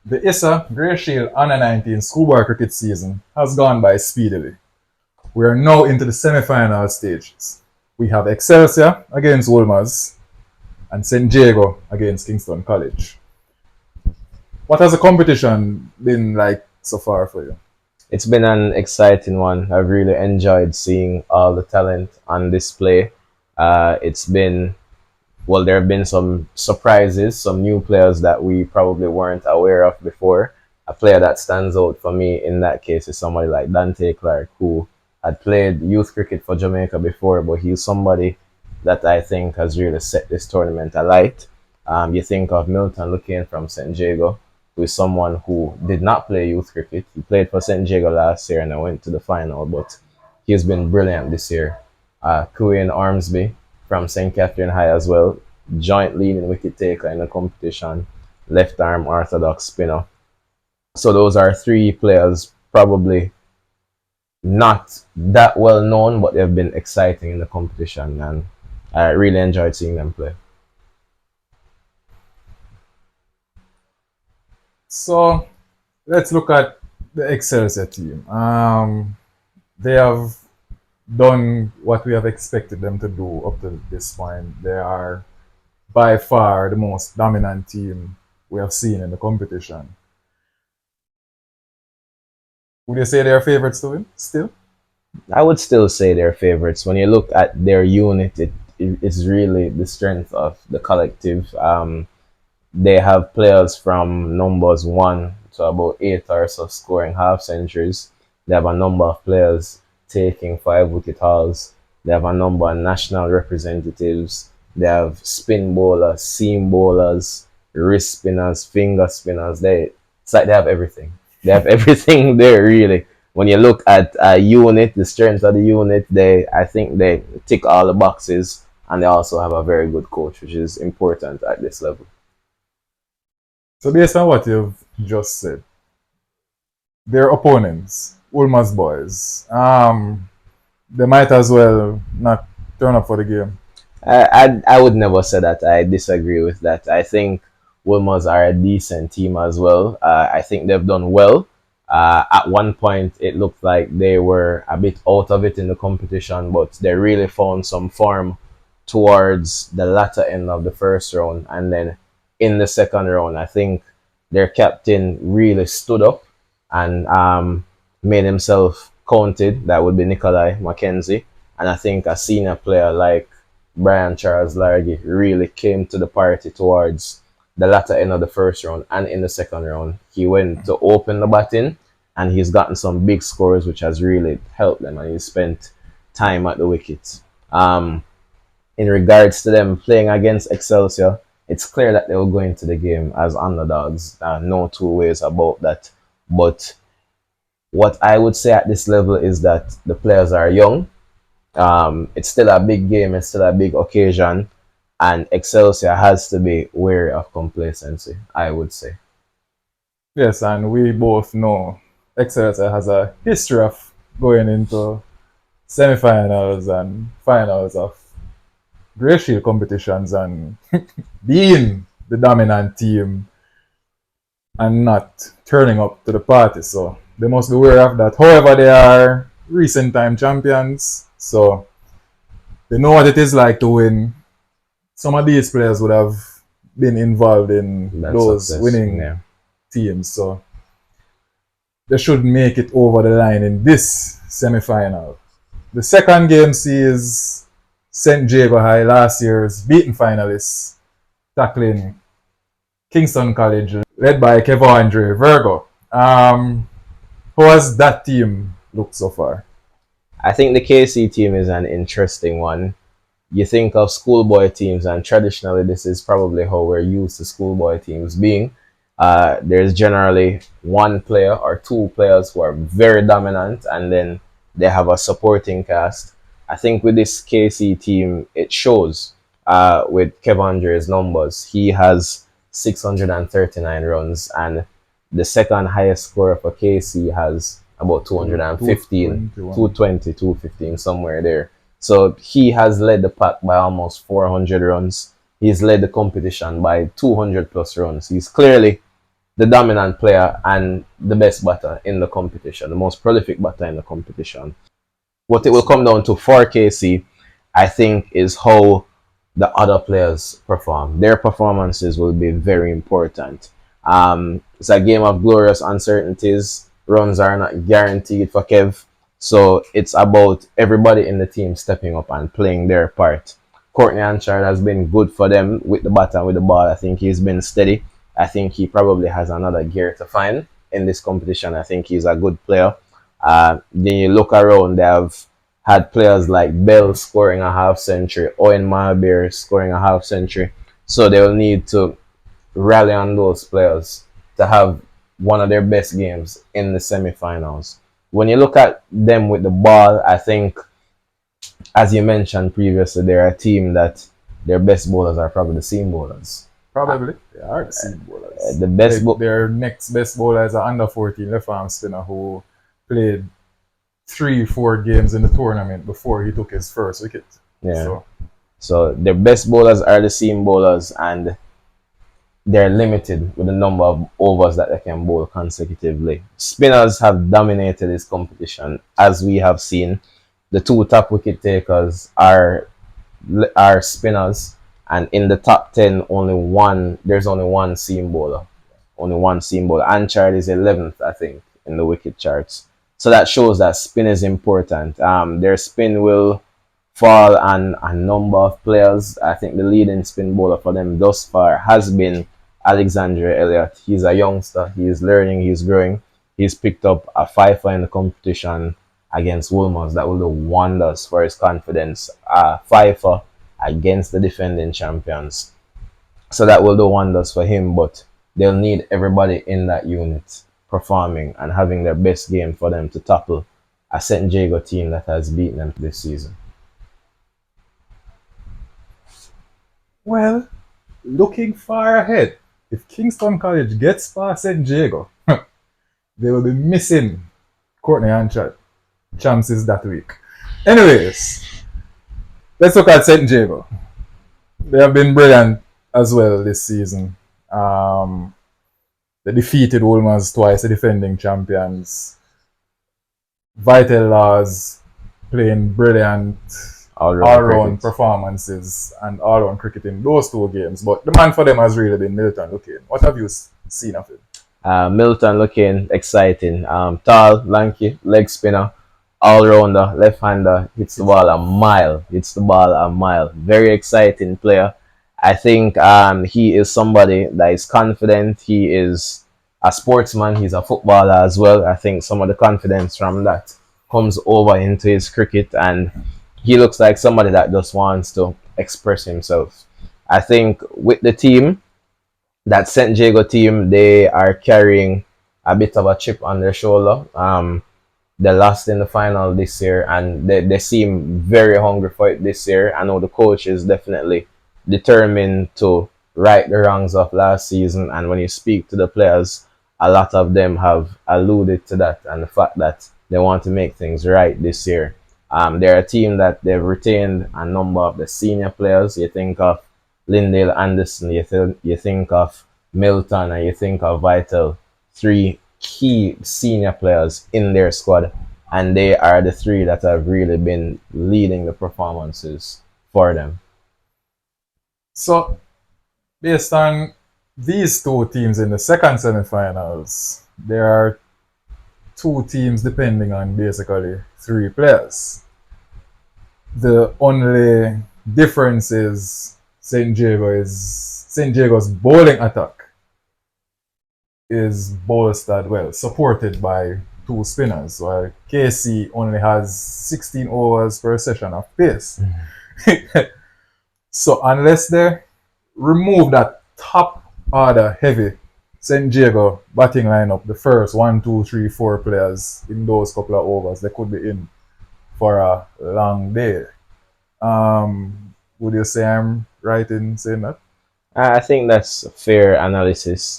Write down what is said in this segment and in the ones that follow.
The ISA Grey Shield Under-19 schoolboy cricket season has gone by speedily. We are now into the semi-final stages. We have Excelsior against ULMAs and St. Jago against Kingston College. What has the competition been like so far for you? It's been an exciting one. I've really enjoyed seeing all the talent on display. It's been, well, there have been some surprises, some new players that we probably weren't aware of before. A player that stands out for me in that case is somebody like Dante Clark, who had played youth cricket for Jamaica before, but he's somebody that I think has really set this tournament alight. You think of Milton looking from St. Jago, who is someone who did not play youth cricket. He played for St. Jago last year and I went to the final, but he's been brilliant this year. Kuyen Ormsby from St. Catherine High as well, joint leading wicket taker in the competition, left arm orthodox spinner. So those are three players probably not that well known, but they've been exciting in the competition, and I really enjoyed seeing them play. So let's look at the Excelsior team. They have done what we have expected them to do up to this point. They are by far the most dominant team we have seen in the competition. Would you say they are favorites to win still? I would still say they're favorites. When you look at their unit, it's really the strength of the collective. They have players from numbers 1 to about 8 or so scoring half centuries. They have a number of players taking 5 wicket hauls. They have a number of national representatives. They have spin bowlers, seam bowlers, wrist spinners, finger spinners. It's like they have everything. They have everything there, really. When you look at a unit, the strength of the unit, I think they tick all the boxes, and they also have a very good coach, which is important at this level. So based on what you've just said, their opponents, Ulma's boys, they might as well not turn up for the game. I would never say that. I disagree with that. I think Wilmers are a decent team as well. I think they've done well. At one point, it looked like they were a bit out of it in the competition, but they really found some form towards the latter end of the first round. And then in the second round, I think their captain really stood up and made himself counted. That would be Nikolai Mackenzie. And I think a senior player like Brian Charles Largy really came to the party towards the latter end of the first round and in the second round. He went to open the batting and he's gotten some big scores, which has really helped them, and he spent time at the wickets. In regards to them playing against Excelsior, it's clear that they will go into the game as underdogs. No two ways about that. But what I would say at this level is that the players are young. It's still a big game, it's still a big occasion, and Excelsior has to be wary of complacency, I would say. Yes, and we both know Excelsior has a history of going into semi-finals and finals of Grey Shield competitions and being the dominant team and not turning up to the party. So they must be aware of that. However, they are recent time champions, so they know what it is like to win. Some of these players would have been involved in That those success, winning yeah. teams, so they should make it over the line in this semi-final. The second game sees St. Jago High, last year's beaten finalists, tackling Kingston College, led by Kevandre Virgo. How has that team looked so far? I think the KC team is an interesting one. You think of schoolboy teams, and traditionally, this is probably how we're used to schoolboy teams being. There's generally one player or two players who are very dominant, and then they have a supporting cast. I think with this KC team, it shows with Kevandre's numbers. He has 639 runs, and the second highest scorer for KC has about 215, 220, 215, somewhere there. So he has led the pack by almost 400 runs. He's led the competition by 200 plus runs. He's clearly the dominant player and the best batter in the competition, the most prolific batter in the competition. What it will come down to for KC, I think, is how the other players perform. Their performances will be very important. It's a game of glorious uncertainties. Runs are not guaranteed for Kev. So it's about everybody in the team stepping up and playing their part. Courtney Anchard has been good for them with the bat and with the ball. I think he's been steady. I think he probably has another gear to find in this competition. I think he's a good player. Then you look around, they have had players like Bell scoring a half century, Owen Marbeer scoring a half century. So they will need to rally on those players to have one of their best games in the semi-finals. When you look at them with the ball, I think, as you mentioned previously, they're a team that their best bowlers are probably the seam bowlers. Probably. They are the seam bowlers. The best Their next best bowler is an under 14 left arm spinner who played 3-4 games in the tournament before he took his first wicket. Yeah. So their best bowlers are the seam bowlers, and they're limited with the number of overs that they can bowl consecutively. Spinners have dominated this competition, as we have seen. The two top wicket takers are spinners, and in the top 10, there's only one seam bowler. Only one seam bowler. Anchard is 11th, I think, in the wicket charts. So that shows that spin is important. Their spin will fall on a number of players. I think the leading spin bowler for them thus far has been Alexander Elliott. He's a youngster. He's learning. He's growing. He's picked up a fifer in the competition against Wolmer's that will do wonders for his confidence. A fifer against the defending champions. So that will do wonders for him, but they'll need everybody in that unit performing and having their best game for them to topple a St. Jago team that has beaten them this season. Well, looking far ahead, if Kingston College gets past St. Jago, they will be missing Courtney Anchard chances that week. Anyways, let's look at St. Jago. They have been brilliant as well this season. They defeated ULMA's twice, the defending champions. Vital Laws playing brilliant all-round performances and all-round cricket in those two games. But the man for them has really been Milton Looking. What have you seen of him? Milton Looking exciting. Tall, lanky, leg spinner, all-rounder, left-hander, hits the ball a mile. Very exciting player. I think he is somebody that is confident. He is a sportsman. He's a footballer as well. I think some of the confidence from that comes over into his cricket, and he looks like somebody that just wants to express himself. I think with the team, that St. Jago team, they are carrying a bit of a chip on their shoulder. They lost in the final this year, and they seem very hungry for it this year. I know the coach is definitely determined to right the wrongs of last season, and when you speak to the players, a lot of them have alluded to that and the fact that they want to make things right this year. They're a team that they've retained a number of the senior players. You think of Lyndale Anderson, you think of Milton, and you think of Vital. Three key senior players in their squad, and they are the three that have really been leading the performances for them. So, based on these two teams in the second semifinals, there are two teams depending on basically three players. The only difference is St. Jago's bowling attack is bolstered well, supported by two spinners, while KC only has 16 overs per session of pace. So unless they remove that top order heavy St. Jago batting lineup, the first 1, 2, 3, 4 players in those couple of overs, they could be in for a long day. Would you say I'm right in saying that? I think that's a fair analysis.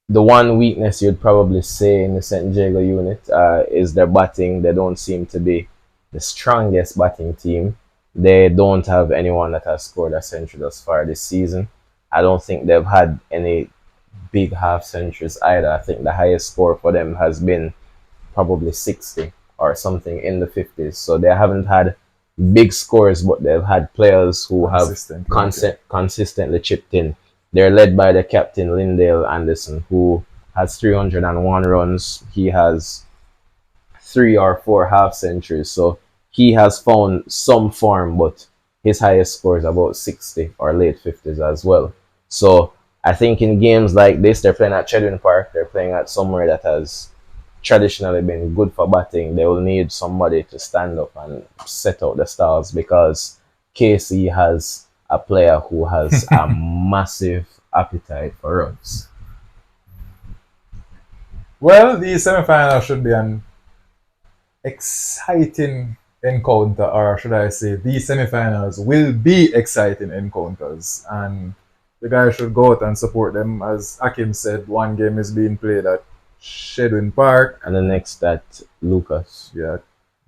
The one weakness you'd probably say in the St. Jago unit is their batting. They don't seem to be the strongest batting team. They don't have anyone that has scored a century thus far this season. I don't think they've had any big half centuries either. I think the highest score for them has been probably 60 or something in the 50s. So they haven't had big scores, but they've had players who have Consistently, okay. consistently chipped in. They're led by the captain, Lindale Anderson, who has 301 runs. He has 3 or 4 half centuries. So he has found some form, but his highest score is about 60 or late 50s as well. So I think in games like this, they're playing at Chedwin Park, they're playing at somewhere that has traditionally been good for batting. They will need somebody to stand up and set out the stars because KC has a player who has a massive appetite for runs. Well, the semi-final should be an exciting encounter, or should I say, these semi-finals will be exciting encounters, and the guys should go out and support them. As Akim said, one game is being played at Shedwin Park, And the next at Lucas. yeah,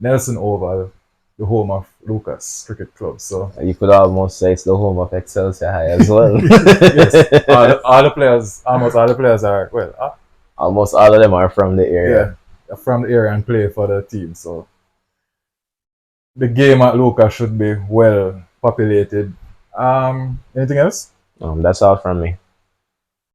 Nelson Oval, the home of Lucas Cricket Club. So You could almost say it's the home of Excelsior High as well. yes, all the players, almost all the players are well, Almost all of them are from the area. yeah, from the area and play for the team. So the game at Lucas should be well populated. Anything else? That's all from me.